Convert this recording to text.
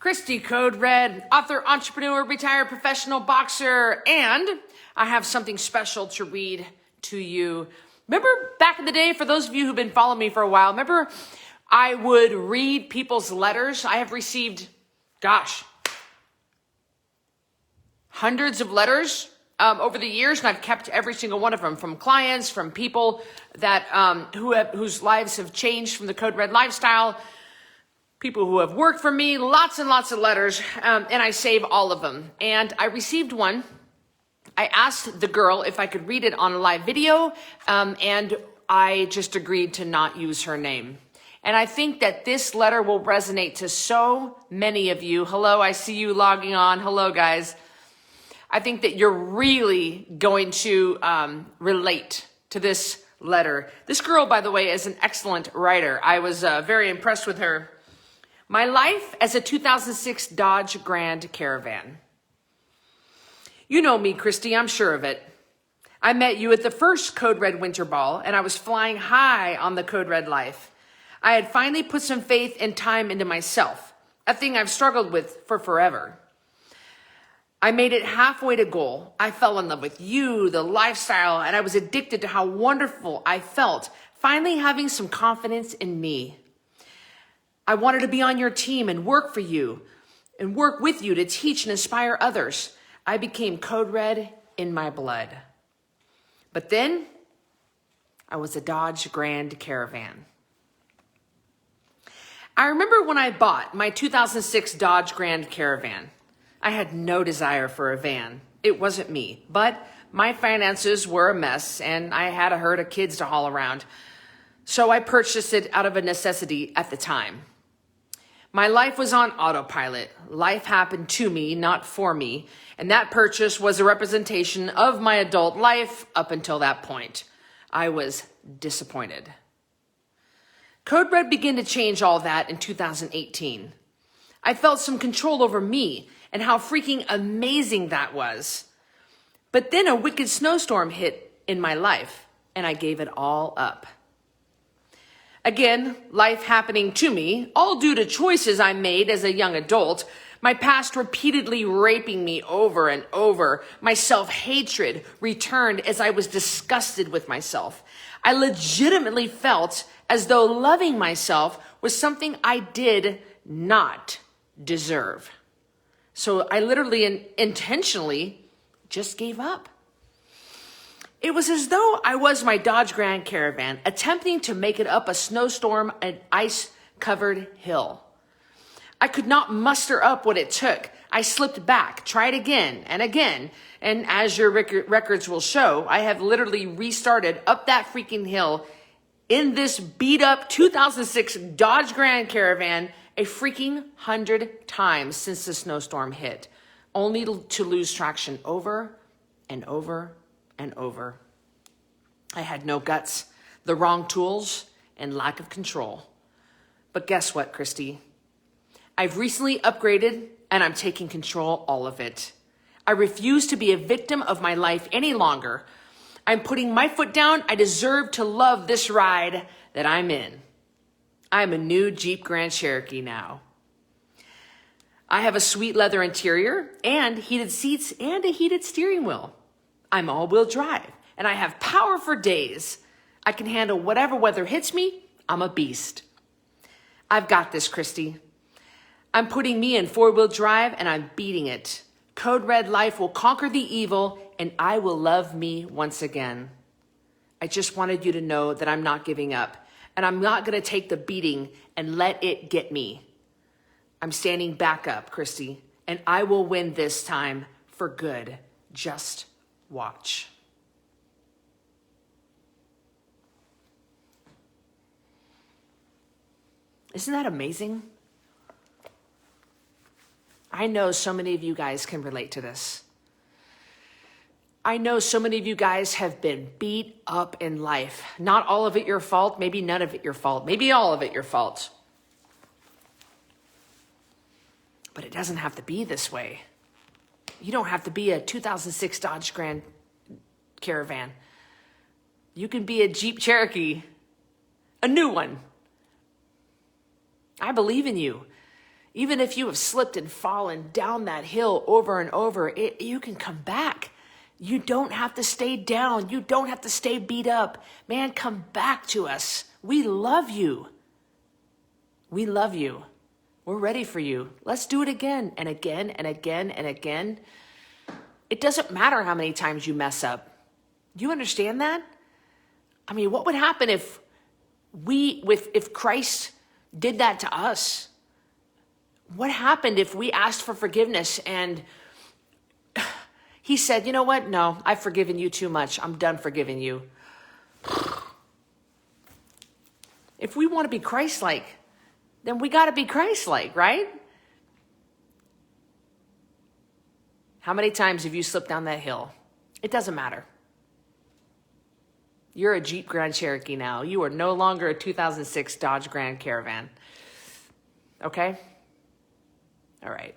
Christy Code Red, author, entrepreneur, retired professional boxer, and I have something special to read to you. Remember back in the day, for those of you who've been following me for a while, remember I would read people's letters? I have received, hundreds of letters over the years, and I've kept every single one of them from clients, from people that whose lives have changed from the Code Red lifestyle, people who have worked for me, lots and lots of letters, and I save all of them. And I received one. I asked the girl if I could read it on a live video, and I just agreed to not use her name. And I think that this letter will resonate to so many of you. Hello, I see you logging on. Hello, guys. I think that you're really going to relate to this letter. This girl, by the way, is an excellent writer. I was very impressed with her. My life as a 2006 Dodge Grand Caravan. You know me, Christy, I'm sure of it. I met you at the first Code Red Winter Ball, and I was flying high on the Code Red life. I had finally put some faith and time into myself, a thing I've struggled with for forever. I made it halfway to goal. I fell in love with you, the lifestyle, and I was addicted to how wonderful I felt, finally having some confidence in me. I wanted to be on your team and work for you and work with you to teach and inspire others. I became Code Red in my blood. But then I was a Dodge Grand Caravan. I remember when I bought my 2006 Dodge Grand Caravan. I had no desire for a van. It wasn't me, but my finances were a mess and I had a herd of kids to haul around. So I purchased it out of a necessity at the time. My life was on autopilot. Life happened to me, not for me. And that purchase was a representation of my adult life up until that point. I was disappointed. Code Red began to change all that in 2018. I felt some control over me and how freaking amazing that was. But then a wicked snowstorm hit in my life and I gave it all up. Again, life happening to me, all due to choices I made as a young adult, my past repeatedly raping me over and over. My self-hatred returned as I was disgusted with myself. I legitimately felt as though loving myself was something I did not deserve. So I literally and intentionally just gave up. It was as though I was my Dodge Grand Caravan attempting to make it up a snowstorm and ice-covered hill. I could not muster up what it took. I slipped back, tried again and again. And as your records will show, I have literally restarted up that freaking hill in this beat up 2006 Dodge Grand Caravan a freaking 100 times since the snowstorm hit, only to lose traction over and over and over. I had no guts, the wrong tools, and lack of control. But guess what, Christy? I've recently upgraded and I'm taking control all of it. I refuse to be a victim of my life any longer. I'm putting my foot down. I deserve to love this ride that I'm in. I'm a new Jeep Grand Cherokee now. I have a sweet leather interior and heated seats and a heated steering wheel. I'm all-wheel drive and I have power for days. I can handle whatever weather hits me. I'm a beast. I've got this, Christy. I'm putting me in four-wheel drive and I'm beating it. Code Red life will conquer the evil and I will love me once again. I just wanted you to know that I'm not giving up and I'm not going to take the beating and let it get me. I'm standing back up, Christy, and I will win this time for good. Just watch. Isn't that amazing? I know so many of you guys can relate to this. I know so many of you guys have been beat up in life. Not all of it your fault, maybe none of it your fault, maybe all of it your fault. But it doesn't have to be this way. You don't have to be a 2006 Dodge Grand Caravan. You can be a Jeep Cherokee, a new one. I believe in you. Even if you have slipped and fallen down that hill over and over, you can come back. You don't have to stay down. You don't have to stay beat up. Man, come back to us. We love you. We love you. We're ready for you. Let's do it again and again and again and again. It doesn't matter how many times you mess up. Do you understand that? I mean, what would happen if Christ did that to us? What happened if we asked for forgiveness and he said, you know what? No, I've forgiven you too much. I'm done forgiving you. If we want to be Christ-like, then we got to be Christ-like, right? How many times have you slipped down that hill? It doesn't matter. You're a Jeep Grand Cherokee now. You are no longer a 2006 Dodge Grand Caravan. Okay? All right.